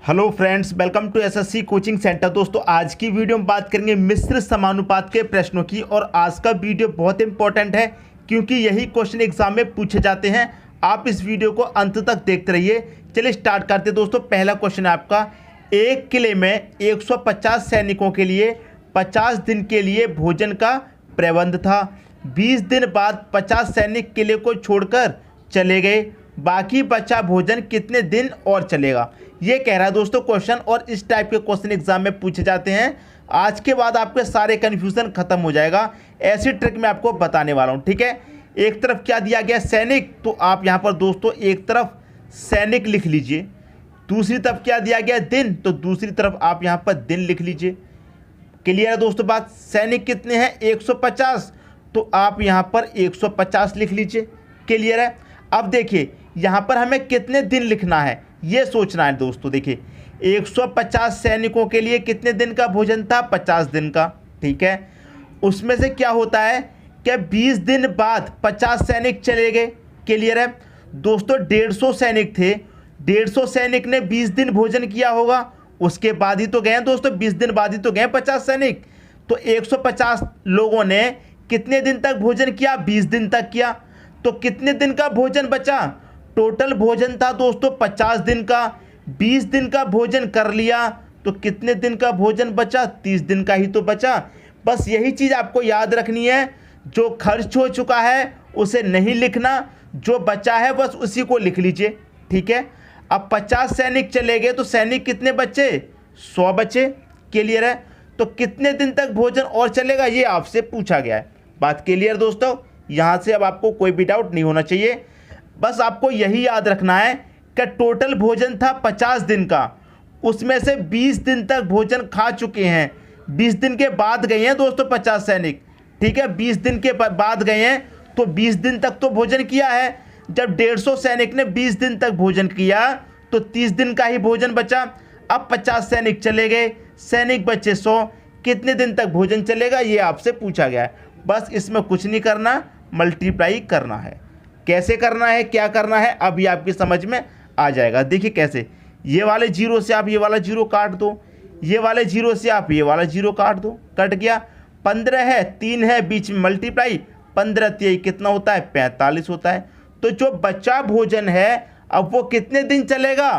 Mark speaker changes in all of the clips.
Speaker 1: Hello friends, welcome to SSC coaching centre. दोस्तों, आज की वीडियो में बात करेंगे मिश्र समानुपात के प्रश्नों की। और आज का वीडियो बहुत इंपॉर्टेंट है क्योंकि यही क्वेश्चन एग्जाम में पूछे जाते हैं। आप इस वीडियो को अंत तक देखते रहिए। चलिए स्टार्ट करते हैं। दोस्तों, पहला क्वेश्चन है आपका, एक किले में 150 सैनिकों के लिए 50 दिन के लिए भोजन का प्रबंध था। 20 दिन बाद 50 सैनिक किले को छोड़कर चले गए। बाकी बचा भोजन कितने दिन और चलेगा, ये कह रहा है दोस्तों क्वेश्चन। और इस टाइप के क्वेश्चन एग्जाम में पूछे जाते हैं। आज के बाद आपके सारे कन्फ्यूजन खत्म हो जाएगा। ऐसी ट्रिक मैं आपको बताने वाला हूं, ठीक है। एक तरफ क्या दिया गया, सैनिक, तो आप यहां पर दोस्तों एक तरफ सैनिक लिख लीजिए। दूसरी तरफ क्या दिया गया, दिन, तो दूसरी तरफ आप यहां पर दिन लिख लीजिए। क्लियर है दोस्तों बात। सैनिक कितने हैं, 150, तो आप यहां पर 150 लिख लीजिए। क्लियर है। अब देखिए यहां पर हमें कितने दिन लिखना है ये सोचना है दोस्तों। देखिए 150 सैनिकों के लिए कितने दिन का भोजन था, 50 दिन का, ठीक है। उसमें से क्या होता है कि 20 दिन बाद 50 सैनिक चले गए। क्लियर है दोस्तों। 150 सैनिक थे, 150 सैनिक ने 20 दिन भोजन किया होगा, उसके बाद ही तो गए दोस्तों, 20 दिन बाद ही तो गए 50 सैनिक। तो 150 लोगों ने कितने दिन तक भोजन किया, 20 दिन तक किया। तो कितने दिन का भोजन बचा, टोटल भोजन था दोस्तों 50 दिन का। 20 दिन का भोजन कर लिया तो कितने दिन का भोजन बचा, 30 दिन का ही तो बचा। बस यही चीज़ आपको याद रखनी है। जो खर्च हो चुका है उसे नहीं लिखना, जो बचा है बस उसी को लिख लीजिए, ठीक है। अब 50 सैनिक चले गए तो सैनिक कितने बचे, 100 बचे। क्लियर है। तो कितने दिन तक भोजन और चलेगा ये आपसे पूछा गया है। बात क्लियर दोस्तों। यहाँ से अब आपको कोई भी डाउट नहीं होना चाहिए। बस आपको यही याद रखना है कि टोटल भोजन था 50 दिन का, उसमें से 20 दिन तक भोजन खा चुके हैं। 20 दिन के बाद गए हैं दोस्तों 50 सैनिक, ठीक है। 20 दिन के बाद गए हैं तो 20 दिन तक तो भोजन किया है। जब 150 सैनिक ने 20 दिन तक भोजन किया तो 30 दिन का ही भोजन बचा। अब 50 सैनिक चले गए, सैनिक बचे 100। कितने दिन तक भोजन चलेगा ये आपसे पूछा गया है। बस इसमें कुछ नहीं करना, मल्टीप्लाई करना है। कैसे करना है, क्या करना है, अभी आपकी समझ में आ जाएगा। देखिए कैसे, ये वाले जीरो से आप ये वाला जीरो काट दो, ये वाले जीरो से आप ये वाला जीरो काट दो, कट गया। 15 है, 3 है, बीच में मल्टीप्लाई, 15 3 कितना होता है, 45 होता है। तो जो बचा भोजन है अब वो कितने दिन चलेगा,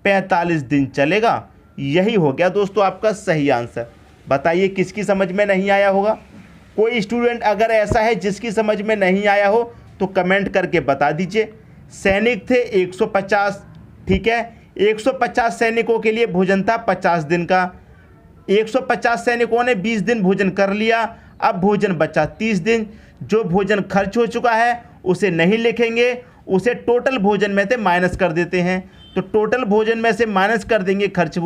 Speaker 1: 45 दिन चलेगा। यही हो गया दोस्तों आपका सही आंसर। बताइए किसकी समझ में नहीं आया होगा। कोई स्टूडेंट अगर ऐसा है जिसकी समझ में नहीं आया हो तो कमेंट करके बता दीजिए। सैनिक थे 150, ठीक है। 150 सैनिकों के लिए भोजन था 50 दिन का। 150 सैनिकों ने 20 दिन भोजन कर लिया, अब भोजन बचा 30 दिन। जो भोजन खर्च हो चुका है उसे नहीं लिखेंगे, उसे टोटल भोजन में से माइनस कर देते हैं। तो टोटल भोजन में से माइनस कर देंगे खर्च,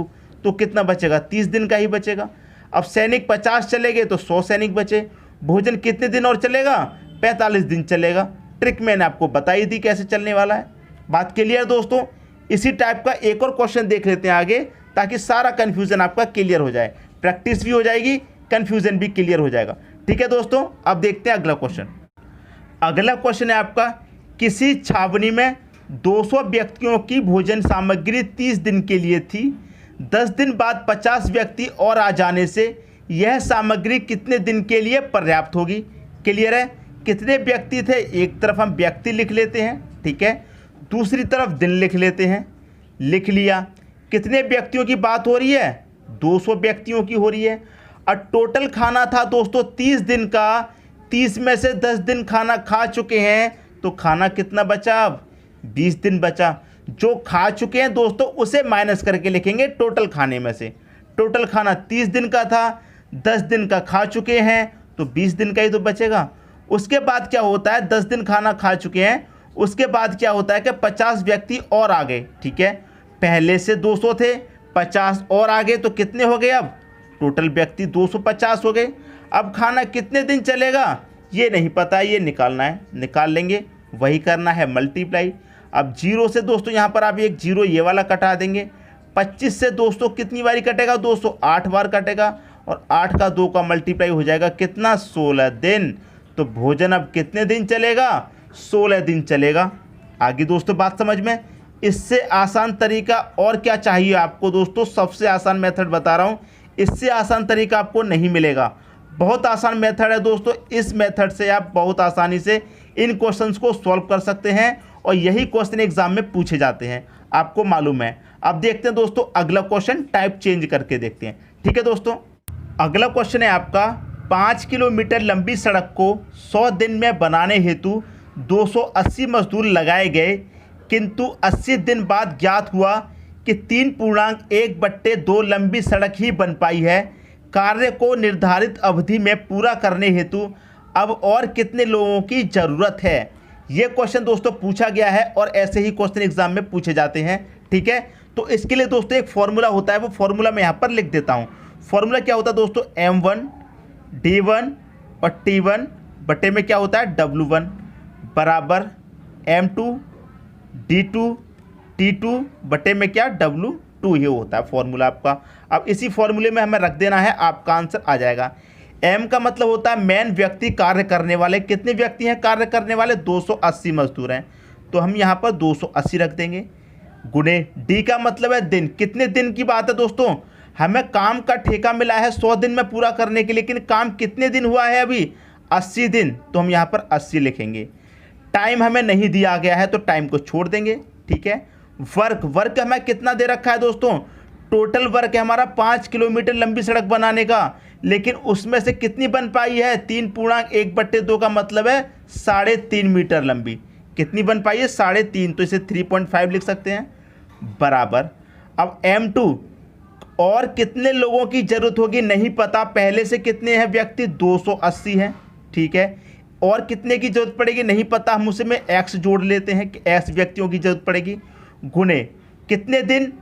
Speaker 1: तो कितना बचेगा, 30 दिन का ही बचेगा। अब सैनिक 50 चले गए तो 100 सैनिक बचे। भोजन कितने दिन और चलेगा, 45 दिन चलेगा। ट्रिक मैंने आपको बताई थी कैसे चलने वाला है। बात क्लियर दोस्तों। इसी टाइप का एक और क्वेश्चन देख लेते हैं आगे, ताकि सारा कन्फ्यूज़न आपका क्लियर हो जाए। प्रैक्टिस भी हो जाएगी, कन्फ्यूज़न भी क्लियर हो जाएगा, ठीक है दोस्तों। अब देखते हैं अगला क्वेश्चन। अगला क्वेश्चन है आपका, किसी छावनी में 200 व्यक्तियों की भोजन सामग्री 30 दिन के लिए थी। 10 दिन बाद 50 व्यक्ति और आ जाने से यह सामग्री कितने दिन के लिए पर्याप्त होगी। क्लियर है। कितने व्यक्ति थे, एक तरफ हम व्यक्ति लिख लेते हैं, ठीक है, दूसरी तरफ दिन लिख लेते हैं। लिख लिया। कितने व्यक्तियों की बात हो रही है, 200 व्यक्तियों की हो रही है। और टोटल खाना था दोस्तों 30 दिन का, 30 में से 10 दिन खाना खा चुके हैं, तो खाना कितना बचा, अब 20 दिन बचा। जो खा चुके हैं दोस्तों उसे माइनस करके लिखेंगे टोटल खाने में से। टोटल खाना 30 दिन का था, 10 दिन का खा चुके हैं, तो 20 दिन का ही तो बचेगा। उसके बाद क्या होता है, 10 दिन खाना खा चुके हैं, उसके बाद क्या होता है कि 50 व्यक्ति और आ गए, ठीक है। पहले से 200 थे, 50 और आ गए, तो कितने हो गए, अब टोटल व्यक्ति 250 हो गए। अब खाना कितने दिन चलेगा ये नहीं पता, ये निकालना है, निकाल लेंगे। वही करना है मल्टीप्लाई। अब जीरो से दोस्तों यहाँ पर आप एक जीरो ये वाला कटा देंगे। 25 से दोस्तों कितनी बारी कटेगा, 208 बार कटेगा। और 8 का 2 का मल्टीप्लाई हो जाएगा कितना, 16 दिन। तो भोजन अब कितने दिन चलेगा, 16 दिन चलेगा। आगे दोस्तों बात समझ में, इससे आसान तरीका और क्या चाहिए आपको दोस्तों? सबसे आसान मेथड बता रहा हूँ, इससे आसान तरीका आपको नहीं मिलेगा। बहुत आसान मेथड है दोस्तों, इस मेथड से आप बहुत आसानी से इन क्वेश्चंस को सॉल्व कर सकते हैं और यही क्वेश्चन एग्जाम में पूछे जाते हैं, आपको मालूम है। अब देखते हैं दोस्तों अगला क्वेश्चन, टाइप चेंज करके देखते हैं। ठीक है दोस्तों, अगला क्वेश्चन है आपका, 5 किलोमीटर लंबी सड़क को 100 दिन में बनाने हेतु 280 मजदूर लगाए गए, किंतु 80 दिन बाद ज्ञात हुआ कि 3.1/2 लंबी सड़क ही बन पाई है। कार्य को निर्धारित अवधि में पूरा करने हेतु अब और कितने लोगों की ज़रूरत है? ये क्वेश्चन दोस्तों पूछा गया है और ऐसे ही क्वेश्चन एग्जाम में पूछे जाते हैं। ठीक है, तो इसके लिए दोस्तों एक फॉर्मूला होता है, वो फॉर्मूला मैं यहाँ पर लिख देता हूँ। फॉर्मूला क्या होता है दोस्तों? M1 D1 और T1 बटे में क्या होता है W1 बराबर M2 D2 T2 बटे में क्या W2, ये होता है फॉर्मूला आपका। अब इसी फॉर्मूले में हमें रख देना है, आपका आंसर आ जाएगा। M का मतलब होता है मैन व्यक्ति, कार्य करने वाले। कितने व्यक्ति हैं कार्य करने वाले? 280 मजदूर हैं, तो हम यहाँ पर 280 रख देंगे। गुणे D का मतलब है दिन, कितने दिन की बात है दोस्तों? हमें काम का ठेका मिला है 100 दिन में पूरा करने के लिए, लेकिन काम कितने दिन हुआ है अभी? 80 दिन, तो हम यहाँ पर 80 लिखेंगे। टाइम हमें नहीं दिया गया है तो टाइम को छोड़ देंगे। ठीक है, वर्क हमें कितना दे रखा है दोस्तों? टोटल वर्क है हमारा 5 किलोमीटर लंबी सड़क बनाने का, लेकिन उसमें से कितनी बन पाई है? 3.1/2 का मतलब है 3.5 मीटर लंबी। कितनी बन पाई है? 3.5, तो इसे 3.5 लिख सकते हैं बराबर। अब M2 और कितने लोगों की जरूरत होगी नहीं पता, पहले से कितने हैं व्यक्ति? 280 हैं। ठीक है, और कितने की जरूरत पड़ेगी नहीं पता, हम उसमें x जोड़ लेते हैं कि x व्यक्तियों की जरूरत पड़ेगी। गुणे कितने दिन?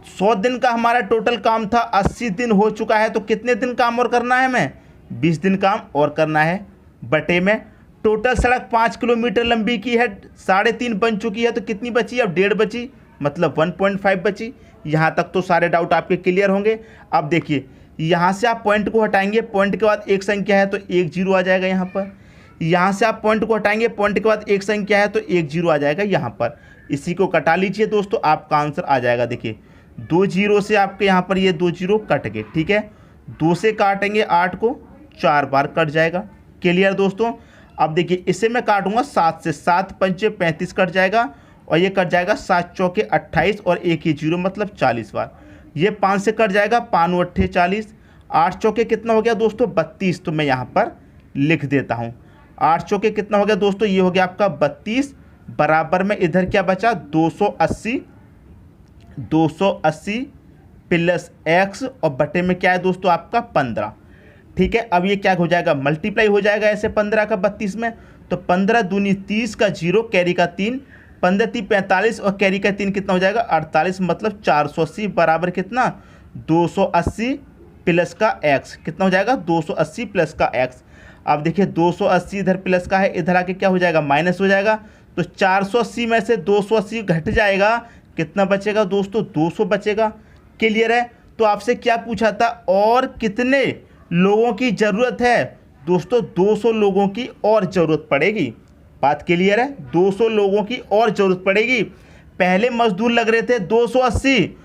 Speaker 1: 100 दिन का हमारा टोटल काम था, 80 दिन हो चुका है, तो कितने दिन काम और करना है हमें? 20 दिन काम और करना है। बटे में टोटल सड़क 5 किलोमीटर लंबी की है, 3.5 बन चुकी है, तो कितनी बची? अब 1.5 बची, मतलब 1.5 बची। यहाँ तक तो सारे डाउट आपके क्लियर होंगे। अब देखिए, यहाँ से आप पॉइंट को हटाएंगे, पॉइंट के बाद एक संख्या है तो 1 0 आ जाएगा यहाँ पर। यहाँ से आप पॉइंट को हटाएंगे, पॉइंट के बाद एक संख्या है तो 1 0 आ जाएगा यहाँ पर। इसी को कटा लीजिए दोस्तों, आपका आंसर आ जाएगा। देखिए 2 0 से आपके यहाँ पर ये 2 0 कट गए। ठीक है, 2 से काटेंगे 8 को, 4 बार कट जाएगा। क्लियर दोस्तों? अब देखिए इसे मैं काटूंगा 7 से, 7 पंचे 35 कट जाएगा, और ये कट जाएगा 7 चौके 28 और 1 0 मतलब 40 बार। ये 5 से कट जाएगा, 5 8 40, 8 चौके कितना हो गया दोस्तों? 32, तो मैं यहाँ पर लिख देता हूँ। 8 चौके कितना हो गया दोस्तों? ये हो गया आपका 32 बराबर में इधर क्या बचा? 280 प्लस x और बटे में क्या है दोस्तों? आपका 15। ठीक है, अब ये क्या हो जाएगा? मल्टीप्लाई हो जाएगा ऐसे 15 का 32 में, तो 15 दूनी 30 का 0, कैरी का 3, 15 3 45 और कैरी का 3 कितना हो जाएगा? 48, मतलब 480 बराबर कितना? 280 प्लस का x कितना हो जाएगा? 280 प्लस का x। अब देखिए 280 इधर प्लस का है, इधर आके क्या हो जाएगा? माइनस हो जाएगा, तो 480 में से 280 घट जाएगा, कितना बचेगा दोस्तों? 200 बचेगा। क्लियर है? तो आपसे क्या पूछा था? और कितने लोगों की ज़रूरत है दोस्तों? 200 लोगों की और ज़रूरत पड़ेगी। बात क्लियर है? 200 लोगों की और ज़रूरत पड़ेगी। पहले मजदूर लग रहे थे 280,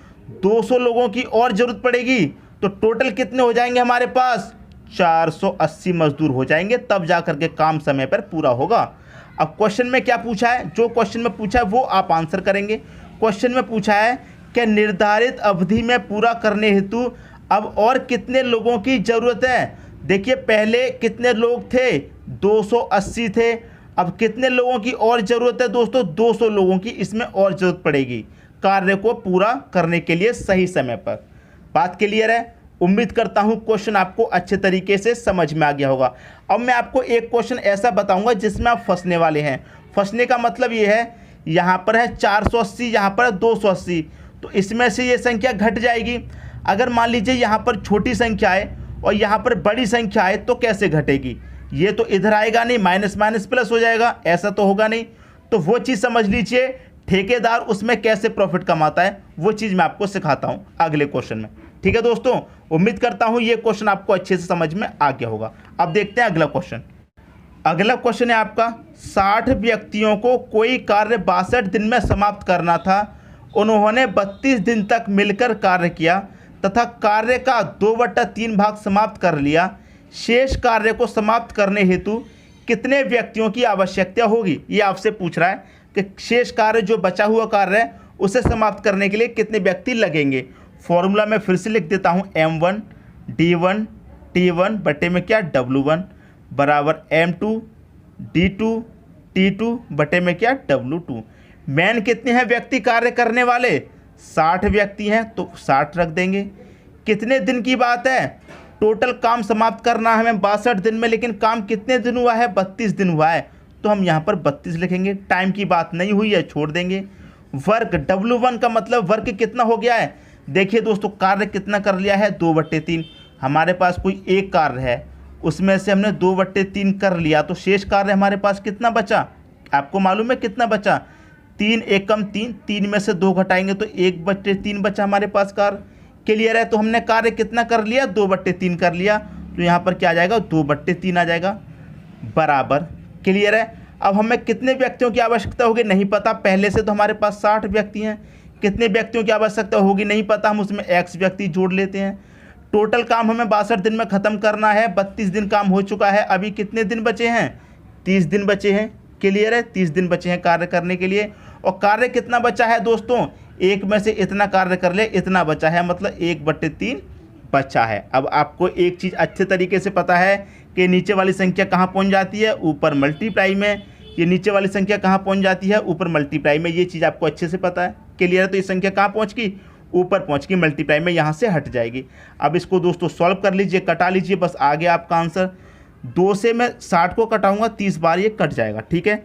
Speaker 1: 200 लोगों की और ज़रूरत पड़ेगी, तो टोटल कितने हो जाएंगे हमारे पास? 480 मजदूर हो जाएंगे, तब जा करके काम समय पर पूरा होगा। अब क्वेश्चन में क्या पूछा है? जो क्वेश्चन में पूछा है वो आप आंसर करेंगे। क्वेश्चन में पूछा है कि निर्धारित अवधि में पूरा करने हेतु अब और कितने लोगों की ज़रूरत है। देखिए पहले कितने लोग थे? 280 थे। अब कितने लोगों की और ज़रूरत है दोस्तों? 200 लोगों की इसमें और ज़रूरत पड़ेगी कार्य को पूरा करने के लिए सही समय पर। बात क्लियर है? उम्मीद करता हूं क्वेश्चन आपको अच्छे तरीके से समझ में आ गया होगा। अब मैं आपको एक क्वेश्चन ऐसा बताऊंगा जिसमें आप फंसने वाले हैं। फंसने का मतलब ये है, यहाँ पर है 480, यहाँ पर है 280, तो इसमें से ये संख्या घट जाएगी। अगर मान लीजिए यहाँ पर छोटी संख्या है और यहाँ पर बड़ी संख्या है, तो कैसे घटेगी? ये तो इधर आएगा नहीं, माइनस माइनस प्लस हो जाएगा, ऐसा तो होगा नहीं। तो वो चीज़ समझ लीजिए, ठेकेदार उसमें कैसे प्रॉफिट कमाता है, वो चीज़ मैं आपको सिखाता हूँ अगले क्वेश्चन में। ठीक है दोस्तों, उम्मीद करता हूँ ये क्वेश्चन आपको अच्छे से समझ में आ गया होगा। अब देखते हैं अगला क्वेश्चन। अगला क्वेश्चन है आपका, 60 व्यक्तियों को कोई कार्य 62 दिन में समाप्त करना था, उन्होंने 32 दिन तक मिलकर कार्य किया तथा कार्य का 2/3 भाग समाप्त कर लिया। शेष कार्य को समाप्त करने हेतु कितने व्यक्तियों की आवश्यकता होगी? ये आपसे पूछ रहा है कि शेष कार्य जो बचा हुआ कार्य है उसे समाप्त करने के लिए कितने व्यक्ति लगेंगे। फॉर्मूला मैं फिर से लिख देता हूँ, M1 D1 T1 बटे में क्या W1 बराबर M2 D2 T2 बटे में क्या W2। मैन कितने हैं व्यक्ति कार्य करने वाले? 60 व्यक्ति हैं तो 60 रख देंगे। कितने दिन की बात है? टोटल काम समाप्त करना है हमें 62 दिन में, लेकिन काम कितने दिन हुआ है? 32 दिन हुआ है, तो हम यहाँ पर 32 लिखेंगे। टाइम की बात नहीं हुई है, छोड़ देंगे। वर्क W1 का मतलब वर्क कितना हो गया है? देखिए दोस्तों, कार्य कितना कर लिया है? 2/3। हमारे पास कोई एक कार्य है, उसमें से हमने 2/3 कर लिया, तो शेष कार्य हमारे पास कितना बचा? आपको मालूम है कितना बचा? 3 1 कम 3, 3 में से 2 घटाएंगे तो 1/3 बचा हमारे पास कार्य। क्लियर है? तो हमने कार्य कितना कर लिया? 2/3 कर लिया, तो यहाँ पर क्या आ जाएगा? 2/3 आ जाएगा बराबर। क्लियर है? अब हमें कितने व्यक्तियों की आवश्यकता होगी नहीं पता, पहले से तो हमारे पास 60 व्यक्ति हैं। कितने व्यक्तियों की आवश्यकता होगी नहीं पता, हम उसमें x व्यक्ति जोड़ लेते हैं। टोटल काम हमें 62 दिन में ख़त्म करना है, 32 दिन काम हो चुका है, अभी कितने दिन बचे हैं? 30 दिन बचे हैं। क्लियर है? 30 दिन बचे हैं कार्य करने के लिए। और कार्य कितना बचा है दोस्तों? एक में से इतना कार्य कर ले, इतना बचा है, मतलब 1/3 बचा है। अब आपको एक चीज़ अच्छे तरीके से पता है कि नीचे वाली संख्या कहाँ पहुँच जाती है? ऊपर मल्टीप्लाई में। ये नीचे वाली संख्या कहाँ पहुँच जाती है? ऊपर मल्टीप्लाई में। ये चीज़ आपको अच्छे से पता है। क्लियर है? तो ये संख्या कहाँ पहुँच गई? ऊपर पहुँच गई, मल्टीप्लाई में, यहाँ से हट जाएगी। अब इसको दोस्तों सॉल्व कर लीजिए, कटा लीजिए, बस आ गया आपका आंसर। 2 से मैं 60 को कटाऊँगा, 30 बार ये कट जाएगा। ठीक है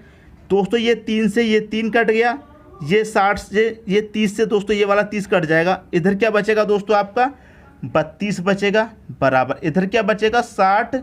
Speaker 1: दोस्तों, ये 3 से ये 3 कट गया, ये 60 से ये 30 से दोस्तों ये वाला 30 कट जाएगा। इधर क्या बचेगा दोस्तों? आपका 32 बचेगा बराबर। इधर क्या बचेगा? 60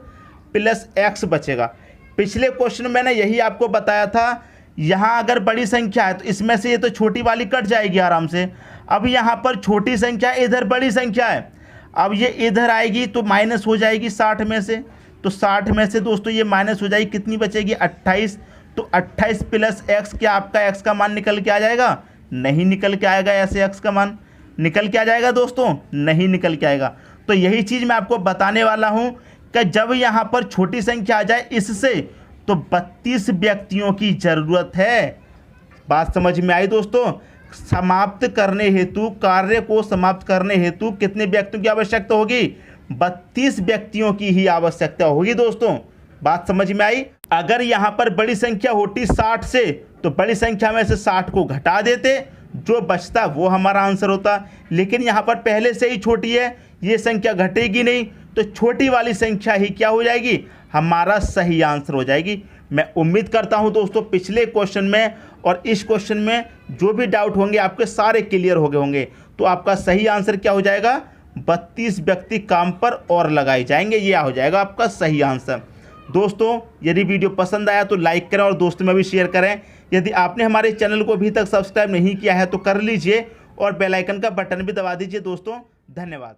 Speaker 1: प्लस x बचेगा। पिछले क्वेश्चन में मैंने यही आपको बताया था, यहाँ अगर बड़ी संख्या है तो इसमें से ये तो छोटी वाली कट जाएगी आराम से। अब यहाँ पर छोटी संख्या है, इधर बड़ी संख्या है, अब ये इधर आएगी तो माइनस हो जाएगी 60 में से। तो 60 में से दोस्तों ये माइनस हो जाएगी, कितनी बचेगी? 28। तो 28 प्लस x, क्या आपका x का मान निकल के आ जाएगा? नहीं निकल के आएगा। ऐसे x का मान निकल के आ जाएगा दोस्तों? नहीं निकल के आएगा। तो यही चीज़ मैं आपको बताने वाला हूँ कि जब यहाँ पर छोटी संख्या आ जाए इससे, तो 32 व्यक्तियों की ज़रूरत है। बात समझ में आई दोस्तों? समाप्त करने हेतु, कार्य को समाप्त करने हेतु कितने व्यक्तियों की आवश्यकता होगी? 32 व्यक्तियों की ही आवश्यकता होगी दोस्तों। बात समझ में आई? अगर यहाँ पर बड़ी संख्या होती 60 से, तो बड़ी संख्या में से 60 को घटा देते, जो बचता वो हमारा आंसर होता। लेकिन यहाँ पर पहले से ही छोटी है, ये संख्या घटेगी नहीं, तो छोटी वाली संख्या ही क्या हो जाएगी? हमारा सही आंसर हो जाएगी। मैं उम्मीद करता हूँ दोस्तों पिछले क्वेश्चन में और इस क्वेश्चन में जो भी डाउट होंगे आपके सारे क्लियर हो गए होंगे। तो आपका सही आंसर क्या हो जाएगा? 32 व्यक्ति काम पर और लगाए जाएंगे, ये हो जाएगा आपका सही आंसर। दोस्तों यदि वीडियो पसंद आया तो लाइक करें और दोस्तों में भी शेयर करें। यदि आपने हमारे चैनल को अभी तक सब्सक्राइब नहीं किया है तो कर लीजिए और बेल आइकन का बटन भी दबा दीजिए दोस्तों। धन्यवाद।